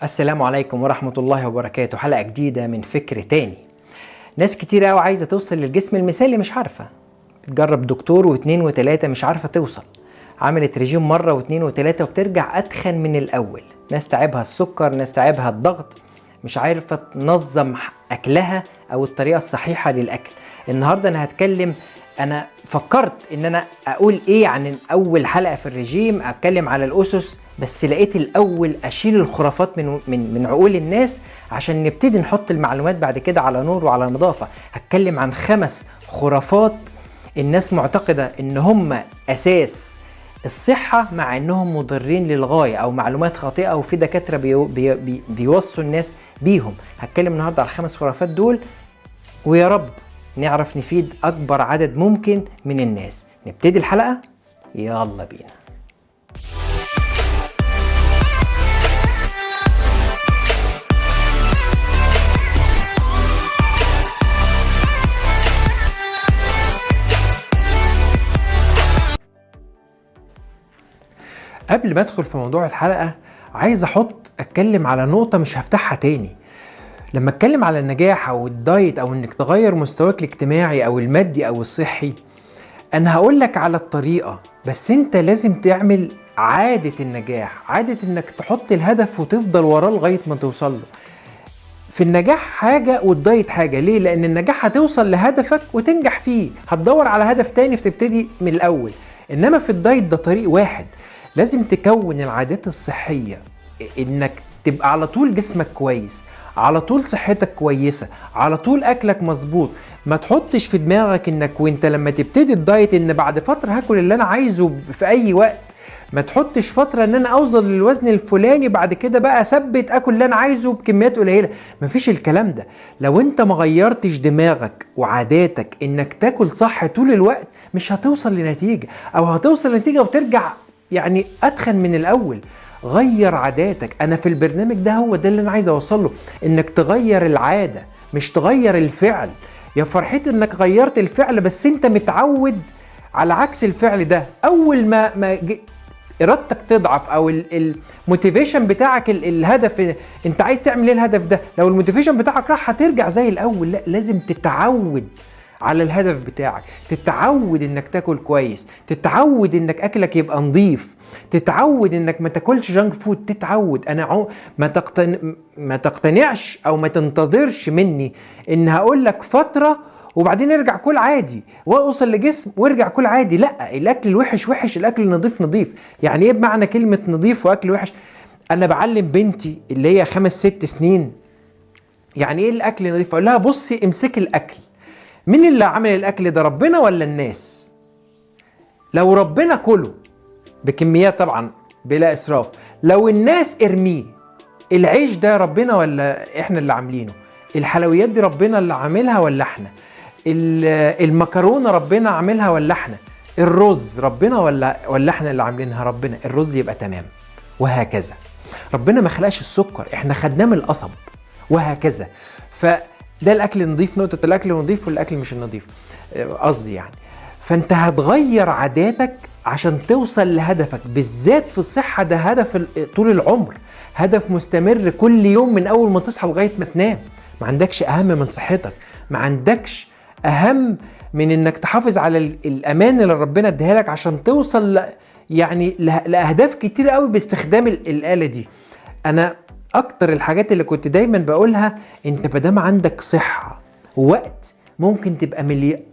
السلام عليكم ورحمة الله وبركاته. حلقة جديدة من فكر تاني. ناس كتير قوي عايزة توصل للجسم المثالي مش عارفة، بتجرب دكتور واتنين وتلاتة مش عارفة توصل، عملت رجيم مرة واتنين وتلاتة وبترجع أتخن من الأول. ناس تعبها السكر، ناس تعبها الضغط، مش عارفة تنظم أكلها أو الطريقة الصحيحة للأكل. النهاردة أنا فكرت إن أنا أقول إيه عن أول حلقة في الرجيم، أتكلم على الأسس، بس لقيت الأول أشيل الخرافات من عقول الناس عشان نبتدي نحط المعلومات بعد كده على نور وعلى نظافة. هتكلم عن 5 خرافات الناس معتقدة إن هم أساس الصحة، مع إنهم مضرين للغاية أو معلومات خاطئة، وفي دكاترة بيوصوا الناس بيهم. هتكلم النهاردة على 5 خرافات دول، ويا رب نعرف نفيد أكبر عدد ممكن من الناس. نبتدي الحلقة، يلا بينا. قبل ما ادخل في موضوع الحلقة عايز اتكلم على نقطة مش هفتحها تاني. لما اتكلم على النجاح او الدايت او انك تغير مستواك الاجتماعي او المادي او الصحي، انا هقولك على الطريقة، بس انت لازم تعمل عادة النجاح، عادة انك تحط الهدف وتفضل وراه لغاية ما توصل له. في النجاح حاجة والدايت حاجة. ليه؟ لان النجاح هتوصل لهدفك وتنجح فيه، هتدور على هدف تاني فتبتدي من الاول. انما في الدايت ده طريق واحد. لازم تكون العادات الصحية، انك تبقى على طول جسمك كويس، على طول صحتك كويسة، على طول اكلك مظبوط. ما تحطش في دماغك انك وانت لما تبتدي الدايت ان بعد فترة هاكل اللي انا عايزه في اي وقت. ما تحطش فترة ان انا اوصل للوزن الفلاني بعد كده بقى اثبت اكل اللي انا عايزه بكميات قليلة. مفيش الكلام ده. لو انت ما غيرتش دماغك وعاداتك انك تاكل صح طول الوقت، مش هتوصل لنتيجة، او هتوصل لنتيجة وترجع يعني اتخن من الاول. غير عاداتك. انا في البرنامج ده هو ده اللي انا عايز اوصله، انك تغير العادة مش تغير الفعل. يا فرحتي انك غيرت الفعل بس انت متعود على عكس الفعل ده. اول ما ارادتك تضعف او الموتيفيشن بتاعك، الهدف انت عايز تعمل ايه الهدف ده، لو الموتيفيشن بتاعك راح هترجع زي الاول. لا، لازم تتعود على الهدف بتاعك، تتعود انك تاكل كويس، تتعود انك اكلك يبقى نظيف، تتعود انك ما تاكلش جانك فود، تتعود. ما تقتنعش او ما تنتظرش مني ان هقول لك فترة وبعدين ارجع كل عادي واوصل لجسم وارجع كل عادي. لا، الاكل الوحش وحش، الاكل النظيف نظيف. يعني ايه بمعنى كلمة نظيف واكل وحش؟ انا بعلم بنتي اللي هي 5-6 سنين يعني ايه الاكل نظيف. اقول لها بصي امسكي الاكل، مين اللي عمل الاكل ده، ربنا ولا الناس؟ لو ربنا كله بكميات طبعا بلا اسراف، لو الناس ارميه. العيش ده ربنا ولا احنا اللي عاملينه؟ الحلويات دي ربنا اللي عاملها ولا احنا؟ المكرونه ربنا عاملها ولا احنا؟ الرز ربنا ولا احنا اللي عاملينها؟ ربنا. الرز يبقى تمام، وهكذا. ربنا ما خلقش السكر، احنا خدناه من القصب، وهكذا. فده الاكل النظيف، نقطه الاكل النظيف والاكل مش النظيف قصدي يعني. فانت هتغير عاداتك عشان توصل لهدفك، بالذات في الصحه. ده هدف طول العمر، هدف مستمر كل يوم من اول ما تصحى لغايه ما تنام. ما عندكش اهم من صحتك، ما عندكش اهم من انك تحافظ على الامان اللي ربنا اديها لك عشان توصل يعني لاهداف كتير قوي باستخدام الاله دي. انا اكتر الحاجات اللي كنت دايما بقولها، انت مادام عندك صحه ووقت ممكن تبقى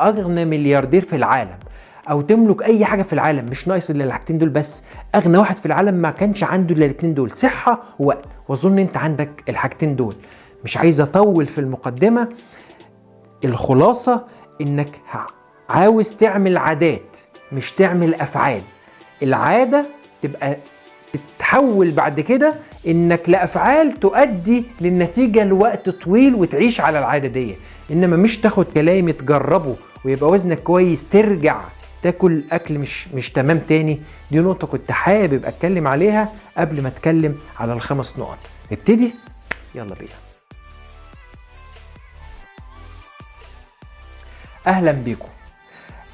اغنى ملياردير في العالم، او تملك اي حاجه في العالم. مش ناقص الا الحاجتين دول بس. اغنى واحد في العالم ما كانش عنده الا الاثنين دول، صحه ووقت. واظن انت عندك الحاجتين دول. مش عايز اطول في المقدمه. الخلاصه انك عاوز تعمل عادات مش تعمل افعال. العاده تبقى تتحول بعد كده انك لافعال تؤدي للنتيجه لوقت طويل وتعيش على العاده دي. انما مش تاخد كلامي تجربه ويبقى وزنك كويس ترجع تاكل اكل مش تمام تاني. دي نقطه كنت حابب اتكلم عليها قبل ما اتكلم على ال5 نقط. نبتدي، يلا بينا. اهلا بيكم.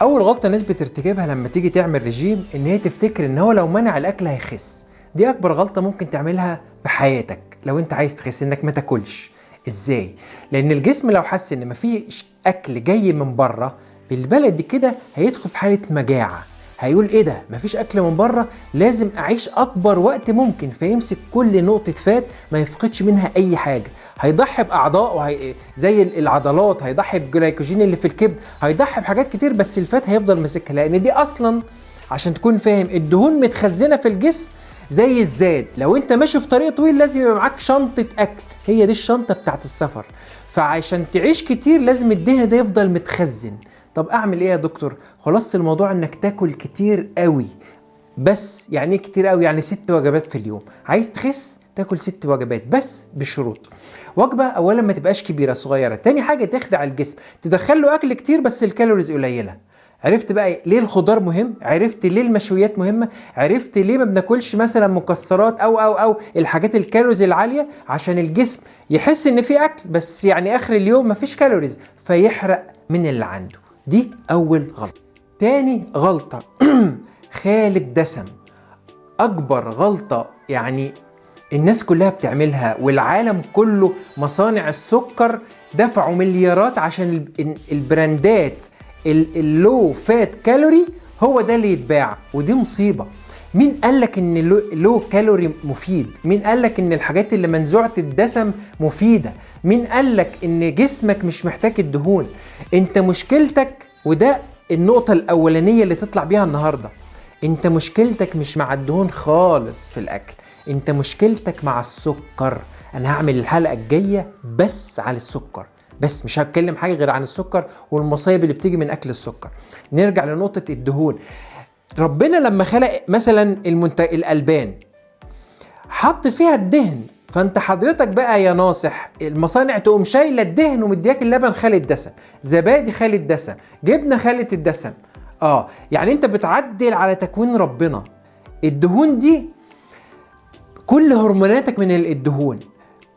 اول غلطه الناس بترتكبها لما تيجي تعمل رجيم ان هي تفتكر ان هو لو منع الاكل هيخس. دي اكبر غلطه ممكن تعملها في حياتك. لو انت عايز تخس انك ما تاكلش. ازاي؟ لان الجسم لو حس ان مفيش اكل جاي من بره، بالبلدي كده هيدخل في حاله مجاعه، هيقول ايه ده مفيش اكل من بره، لازم اعيش اكبر وقت ممكن، فيمسك كل نقطه فات ما يفقدش منها اي حاجه، هيضحي باعضاء زي العضلات، هيضحي بالجلايكوجين اللي في الكبد، هيضحي بحاجات كتير، بس الفات هيفضل ماسكها، لان دي اصلا عشان تكون فاهم الدهون متخزنه في الجسم زي الزاد. لو انت ماشي في طريق طويل لازم يبقى معاك شنطه اكل، هي دي الشنطه بتاعت السفر، فعشان تعيش كتير لازم الدهن ده يفضل متخزن. طب اعمل ايه يا دكتور؟ خلاص الموضوع انك تاكل كتير قوي. بس يعني ايه كتير قوي؟ يعني 6 وجبات في اليوم. عايز تخس تاكل 6 وجبات بس بشروط. وجبه اولا ما تبقاش كبيره، صغيره. تاني حاجه تخدع الجسم، تدخل له اكل كتير بس الكالوريز قليله. عرفت بقى ليه الخضار مهم؟ عرفت ليه المشويات مهمه؟ عرفت ليه ما بناكلش مثلا مكسرات او الحاجات الكالوريز العاليه؟ عشان الجسم يحس ان في اكل بس يعني اخر اليوم ما فيش كالوريز، فيحرق من اللي عنده. دي اول غلطه. تاني غلطه خالي الدسم. اكبر غلطه يعني الناس كلها بتعملها، والعالم كله مصانع السكر دفعوا مليارات عشان البراندات اللو فات كالوري هو ده اللي يتباع، ودي مصيبة. مين قالك ان اللو كالوري مفيد؟ مين قالك ان الحاجات اللي منزوعة الدسم مفيدة؟ مين قالك ان جسمك مش محتاج الدهون؟ انت مشكلتك، وده النقطة الاولانية اللي تطلع بيها النهاردة، انت مشكلتك مش مع الدهون خالص في الاكل، انت مشكلتك مع السكر. انا هعمل الحلقة الجاية بس على السكر، بس مش هتكلم حاجة غير عن السكر والمصايب اللي بتيجي من اكل السكر. نرجع لنقطة الدهون. ربنا لما خلق مثلا الالبان حط فيها الدهن، فانت حضرتك بقى يا ناصح المصانع تقوم شايله الدهن ومدياك اللبن خالي الدسم، زبادي خالي الدسم، جبنه خاليه الدسم. يعني انت بتعدل على تكوين ربنا. الدهون دي كل هرموناتك من الدهون،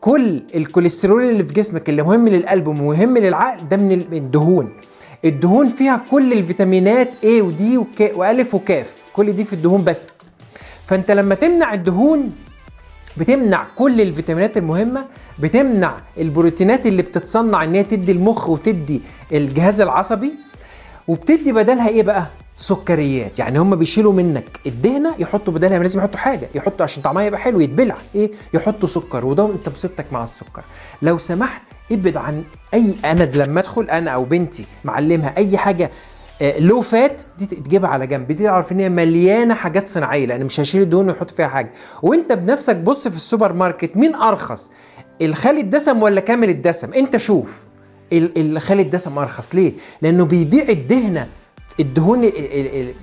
كل الكوليسترول اللي في جسمك اللي مهم للقلب ومهم للعقل ده من الدهون. الدهون فيها كل الفيتامينات A ودي وألف وكاف، كل دي في الدهون بس. فانت لما تمنع الدهون بتمنع كل الفيتامينات المهمة، بتمنع البروتينات اللي بتتصنع ان هي تدي المخ وتدي الجهاز العصبي، وبتدي بدلها ايه بقى؟ سكريات. يعني هم بيشيلوا منك الدهنه يحطوا بدلها، لازم يحطوا حاجه، يحطوا عشان طعمها يبقى حلو يتبلع، ايه؟ يحطوا سكر. وده انت مصيبتك مع السكر. لو سمحت ابعد عن انا لما ادخل انا او بنتي معلمها اي حاجه لو فات دي تجيبها على جنب، دي تعرف ان هي مليانه حاجات صناعيه، لان مش هشيل الدهون ويحط فيها حاجه. وانت بنفسك بص في السوبر ماركت مين ارخص، الخالي الدسم ولا كامل الدسم؟ انت شوف الخالي الدسم ارخص. ليه؟ لانه بيبيع الدهنه، الدهون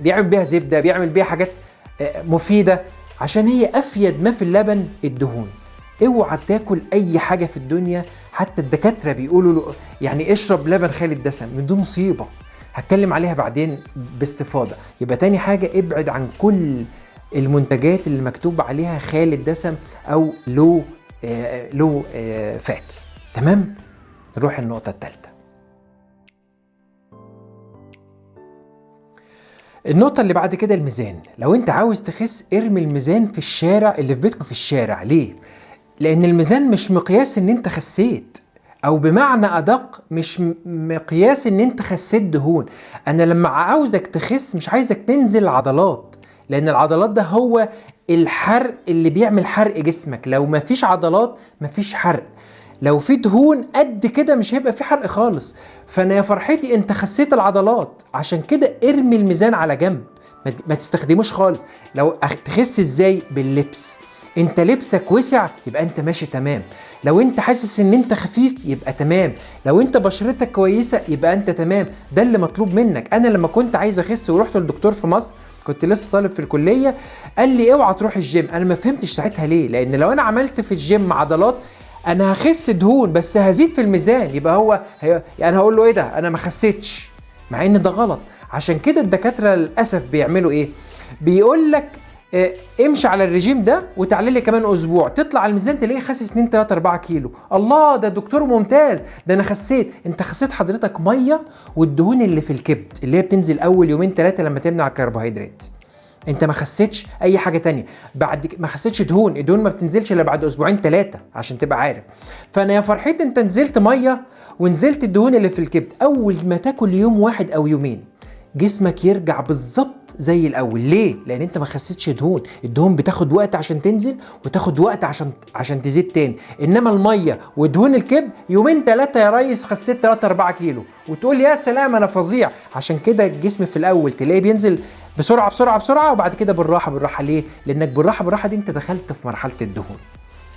بيعمل بيها زبده، بيعمل بيها حاجات مفيده، عشان هي افيد ما في اللبن الدهون. اوعى تاكل اي حاجه في الدنيا، حتى الدكاتره بيقولوا له يعني اشرب لبن خالي الدسم، من دي مصيبه هتكلم عليها بعدين باستفاضه. يبقى تاني حاجه ابعد عن كل المنتجات اللي مكتوب عليها خالي الدسم او لو فات. تمام؟ نروح النقطه الثالثه. النقطة اللي بعد كده الميزان. لو انت عاوز تخس ارمي الميزان في الشارع، اللي في بيتكم في الشارع. ليه؟ لان الميزان مش مقياس ان انت خسيت، او بمعنى ادق مش مقياس ان انت خسيت دهون. انا لما عاوزك تخس مش عايزك تنزل عضلات، لان العضلات ده هو الحرق اللي بيعمل حرق جسمك. لو مفيش عضلات مفيش حرق، لو في دهون قد كده مش هيبقى في حرق خالص. فانا يا فرحتي انت خسيت العضلات، عشان كده ارمي الميزان على جنب، ما تستخدموش خالص. لو تخس ازاي؟ باللبس. انت لبسك وسع يبقى انت ماشي تمام، لو انت حاسس ان انت خفيف يبقى تمام، لو انت بشرتك كويسة يبقى انت تمام. ده اللي مطلوب منك. انا لما كنت عايز اخس ورحت للدكتور في مصر، كنت لسه طالب في الكلية، قال لي اوعى تروح الجيم. انا ما فهمتش ساعتها ليه، لان لو انا عملت في الجيم عضلات انا هخس دهون بس هزيد في الميزان، يبقى يعني هقول له ايه ده، انا ما خسيتش، مع ان ده غلط. عشان كده الدكاترة للأسف بيعملوا ايه؟ بيقول لك امشي على الرجيم ده وتعالى لي كمان اسبوع، تطلع على الميزان تلاقيه خاسس 2 3 4 كيلو. الله، ده دكتور ممتاز، ده انا خسيت. انت خسيت حضرتك ميه والدهون اللي في الكبد اللي هي بتنزل اول 2 3 لما تمنع الكربوهيدرات. انت ما خسيتش اي حاجه تانية، ما خسيتش دهون. الدهون ما بتنزلش الا بعد اسبوعين 3 عشان تبقى عارف. فانا يا فرحتي انت نزلت ميه ونزلت الدهون اللي في الكبد، اول ما تاكل يوم واحد او يومين جسمك يرجع بالظبط زي الاول. ليه؟ لان انت ما خسيتش دهون. الدهون بتاخد وقت عشان تنزل وتاخد وقت عشان تزيد تاني، انما الميه ودهون الكبد يومين 3 يا ريس خسيت 3 4 كيلو وتقول يا سلام انا فظيع. عشان كده الجسم في الاول تلاقيه بينزل بسرعه بسرعه بسرعه، وبعد كده بالراحه بالراحه. ليه؟ لانك بالراحه بالراحه دي انت دخلت في مرحله الدهون.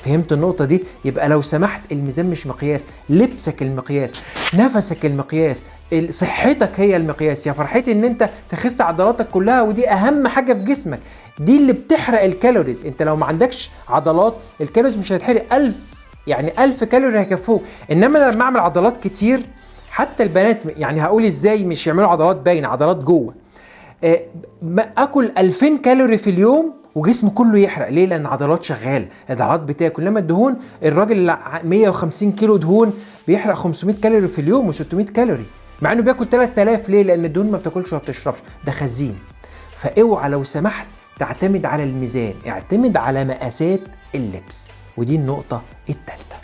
فهمت النقطة دي؟ يبقى لو سمحت الميزان مش مقياس، لبسك المقياس، نفسك المقياس، صحتك هي المقياس. يا فرحتي ان انت تخس عضلاتك كلها، ودي اهم حاجة في جسمك، دي اللي بتحرق الكالوريز. انت لو ما عندكش عضلات الكالوريز مش هتحرق 1000 كالوري هيكفوك. انما لما اعمل عضلات كتير، حتى البنات يعني هقول ازاي مش يعملوا عضلات باينة، عضلات جوه، اكل 2000 كالوري في اليوم وجسم كله يحرق. ليه؟ لان عضلات شغاله، العضلات بتاكل. لما الدهون، الراجل 150 كيلو دهون بيحرق 500 كالوري في اليوم و600 كالوري، مع انه بياكل 3000. ليه؟ لان الدهون ما بتاكلش وما بتشربش، ده خزين. فاوعى لو سمحت تعتمد على الميزان، اعتمد على مقاسات اللبس. ودي النقطه الثالثه.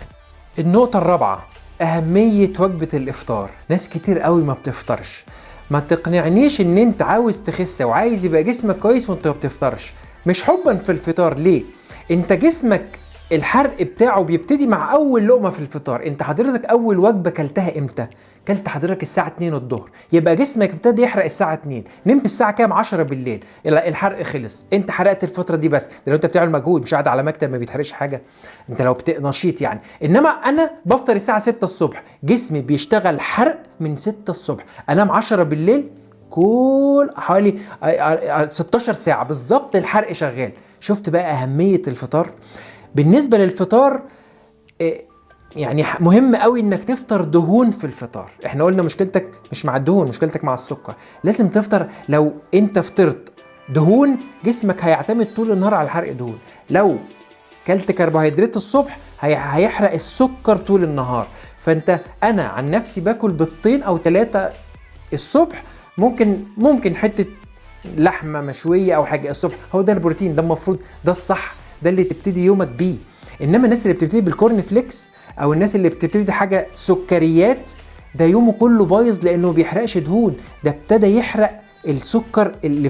النقطه الرابعه، اهميه وجبه الافطار. ناس كتير قوي ما بتفطرش. ما تقنعنيش ان انت عاوز تخس وعايز يبقى جسمك كويس وانت ما بتفطرش. مش حبا في الفطار. ليه؟ انت جسمك الحرق بتاعه بيبتدي مع اول لقمه في الفطار. انت حضرتك اول وجبه كلتها امتى؟ كلت حضرتك الساعه 2 الظهر، يبقى جسمك ابتدى يحرق الساعه 2. نمت الساعه كام؟ 10 بالليل، الحرق خلص. انت حرقت الفتره دي بس، ده لو انت بتعمل مجهود، مش قاعد على مكتب ما بيتحرقش حاجه، انت لو نشيط يعني. انما انا بفطر الساعه 6 الصبح، جسمي بيشتغل حرق من 6 الصبح، انام 10 بالليل، كل حوالي 16 ساعة بالظبط الحرق شغال. شفت بقى أهمية الفطار؟ بالنسبة للفطار يعني مهم قوي انك تفطر دهون في الفطار. احنا قلنا مشكلتك مش مع الدهون، مشكلتك مع السكر. لازم تفطر. لو انت فطرت دهون جسمك هيعتمد طول النهار على حرق دهون. لو كلت كربوهيدرات الصبح هيحرق السكر طول النهار. انا عن نفسي باكل بيضتين او 3 الصبح، ممكن حته لحمه مشويه او حاجه الصبح. هو ده البروتين، ده المفروض، ده الصح، ده اللي تبتدي يومك بيه. انما الناس اللي بتبتدي بالكورن فليكس او الناس اللي بتبتدي حاجه سكريات، ده يومه كله بايظ لانه ما بيحرقش دهون. ده ابتدى يحرق السكر اللي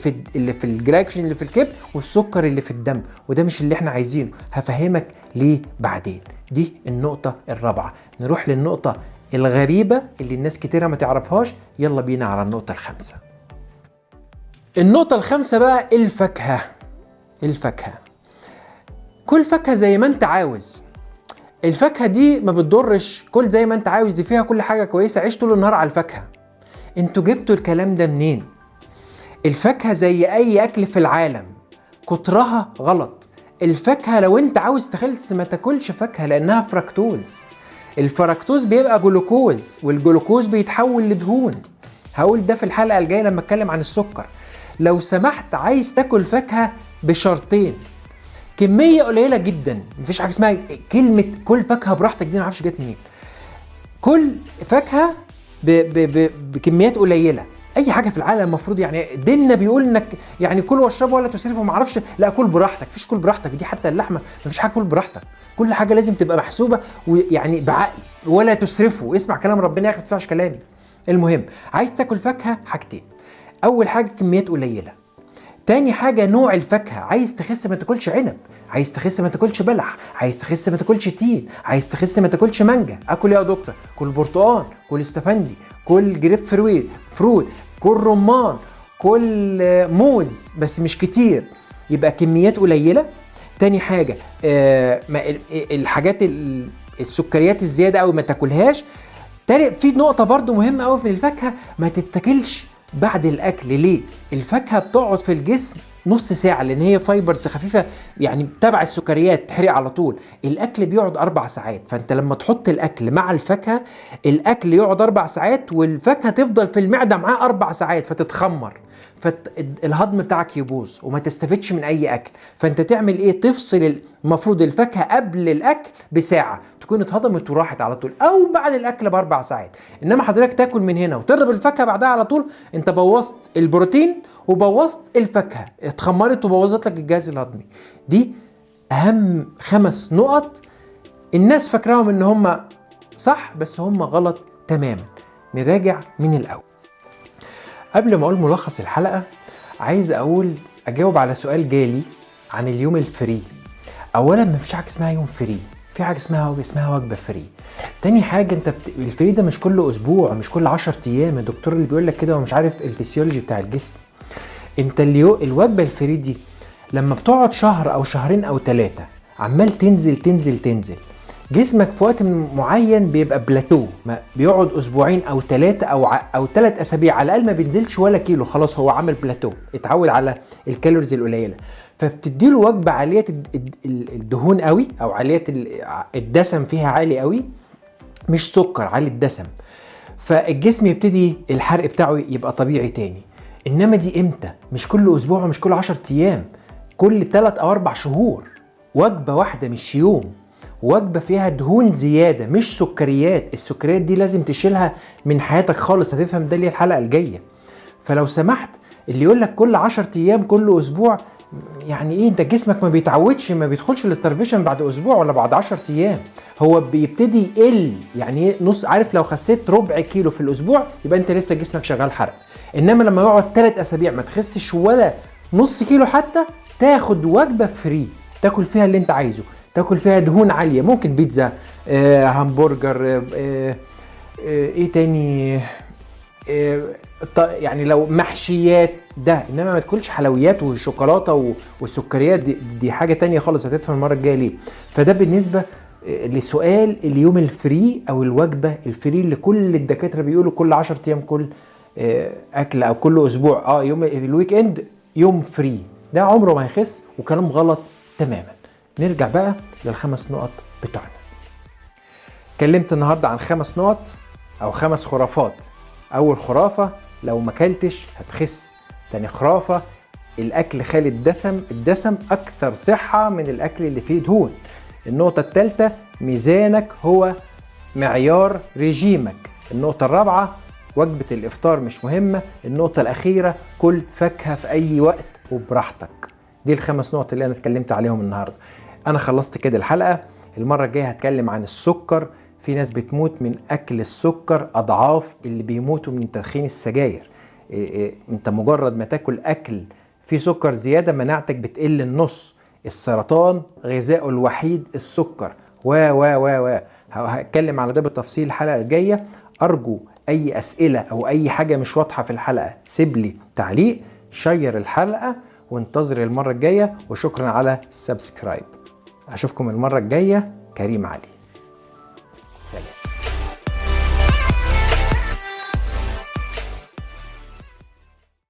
في الجلايكوجين اللي في الكبد والسكر اللي في الدم، وده مش اللي احنا عايزينه. هفهمك ليه بعدين. دي النقطه الرابعه. نروح للنقطه الغريبة اللي الناس كتيرة ما تعرفهاش. يلا بينا على النقطة الخامسة. النقطة الخامسة بقى الفاكهة. كل فاكهة زي ما انت عاوز. الفاكهة دي ما بتضرش، كل زي ما انت عاوز، دي فيها كل حاجة كويسة. عيش طول النهار على الفاكهة. انتوا جبتوا الكلام ده منين؟ الفاكهة زي اي اكل في العالم، كترها غلط. الفاكهة لو انت عاوز تخلص ما تاكلش فاكهة لانها فركتوز. الفركتوز بيبقى جلوكوز، والجلوكوز بيتحول لدهون. هقول ده في الحلقة الجاية لما اتكلم عن السكر. لو سمحت عايز تاكل فاكهة بشرطين، كمية قليلة جدا. مفيش حاجة اسمها كلمة كل فاكهة براحتك، دي معرفش جت منين. كل فاكهة بكميات قليلة. اي حاجه في العالم المفروض، يعني ديننا بيقول انك يعني كل واشربوا ولا تسرفوا، ما اعرفش. لا، كل براحتك. مفيش كل براحتك دي، حتى اللحمه مفيش حاجه كل براحتك. كل حاجه لازم تبقى محسوبه ويعني بعقل. ولا تسرفوا، اسمع كلام ربنا يا اخي، ما تدفعش كلامي. المهم، عايز تاكل فاكهه حاجتين. اول حاجه كميات قليله. تاني حاجه نوع الفاكهه. عايز تخس ما تاكلش عنب، عايز تخس ما تاكلش بلح، عايز تخس ما تاكلش تين، عايز تخس ما تاكلش مانجا. اكل يا دكتور؟ كل برتقال، كل استفندي، كل جريب فروت، كل رمان، كل موز، بس مش كتير. يبقى كميات قليله. تاني حاجه الحاجات السكريات الزياده قوي ما تاكلهاش. في نقطه برضو مهمه قوي في الفاكهه، ما تتاكلش بعد الاكل. ليه؟ الفاكهه بتقعد في الجسم نص ساعه، لان هي فايبرز خفيفه يعني تبع السكريات تحرق على طول. الاكل بيقعد 4 ساعات، فانت لما تحط الاكل مع الفاكهه، الاكل يقعد 4 ساعات والفاكهه تفضل في المعده معاه 4 ساعات، فتتخمر، فالهضم بتاعك يبوظ وما تستفدش من اي اكل. فانت تعمل ايه؟ تفصل. المفروض الفاكهه قبل الاكل بساعه تكون اتهضمت وراحت على طول، او بعد الاكل ب4 ساعات. انما حضرتك تاكل من هنا وتضرب الفاكهه بعدها على طول، انت بوظت البروتين وبوظت الفاكهه، اتخمرت وبوظت لك الجهاز الهضمي. دي اهم 5 نقط الناس فاكراهم ان هم صح بس هم غلط تماما. نراجع من الاول. قبل ما اقول ملخص الحلقه عايز اجاوب على سؤال جالي عن اليوم الفري. اولا مفيش حاجه اسمها يوم فري، في حاجه اسمها وجبه فري. تاني حاجه الفري ده مش كل اسبوع، مش كل 10 ايام. الدكتور اللي بيقول لك كده ومش عارف الفسيولوجي بتاع الجسم. انت الوجبه الفري دي لما بتقعد شهر او شهرين او 3 عمال تنزل جسمك في وقت معين بيبقى بلاتو، بيقعد اسبوعين او 3 او 3 اسابيع على الاقل ما بينزلش ولا كيلو، خلاص هو عمل بلاتو، اتعود على الكالوريز القليله. فبتديله وجبه عاليه الدهون قوي او عاليه الدسم فيها عالي قوي، مش سكر، عالي الدسم. فالجسم يبتدي الحرق بتاعه يبقى طبيعي تاني. انما دي امتى؟ مش كل اسبوع ومش كل 10 ايام، كل 3 أو 4 شهور. وجبه واحده مش يوم، وجبه فيها دهون زياده مش سكريات. السكريات دي لازم تشيلها من حياتك خالص، هتفهم ده ليه الحلقه الجايه. فلو سمحت اللي يقول لك كل 10 ايام كل اسبوع، يعني ايه؟ انت جسمك ما بيتعودش، ما بيدخلش الاسترفيشن بعد اسبوع ولا بعد 10 ايام، هو بيبتدي يقل. يعني ايه نص؟ عارف لو خسيت ربع كيلو في الاسبوع يبقى انت لسه جسمك شغال حرق. انما لما يقعد 3 اسابيع ما تخسش ولا نص كيلو حتى، تاخد وجبه فري تاكل فيها اللي انت عايزه، تاكل فيها دهون عاليه، ممكن بيتزا، همبرجر، ايه تاني، يعني لو محشيات ده. انما ما تاكلش حلويات والشوكولاته والسكريات، دي حاجه تانية خالص، هتفهم المره الجايه ليه. فده بالنسبه لسؤال اليوم الفري او الوجبه الفري اللي كل الدكاتره بيقولوا كل 10 ايام كل اكل، او كل اسبوع يوم الويك اند يوم فري. ده عمره ما هيخس وكلام غلط تماما. نرجع بقى لل5 نقط بتوعنا. اتكلمت النهارده عن 5 نقط او 5 خرافات. اول خرافه لو ما اكلتش هتخس. تاني خرافه الاكل خالي الدسم اكثر صحه من الاكل اللي فيه دهون. النقطه الثالثه ميزانك هو معيار ريجيمك. النقطه الرابعه وجبه الافطار مش مهمه. النقطه الاخيره كل فاكهه في اي وقت وبراحتك. دي ال5 نقط اللي انا اتكلمت عليهم النهارده. انا خلصت كده الحلقه. المره الجايه هتكلم عن السكر. في ناس بتموت من اكل السكر اضعاف اللي بيموتوا من تدخين السجاير. انت مجرد ما تاكل اكل فيه سكر زياده مناعتك بتقل النص. السرطان غذائه الوحيد السكر هتكلم على ده بالتفصيل الحلقه الجايه. ارجو اي اسئله او اي حاجه مش واضحه في الحلقه سيب لي تعليق، شير الحلقه، وانتظر المره الجايه. وشكرا على السبسكرايب. اشوفكم المره الجايه. كريم علي.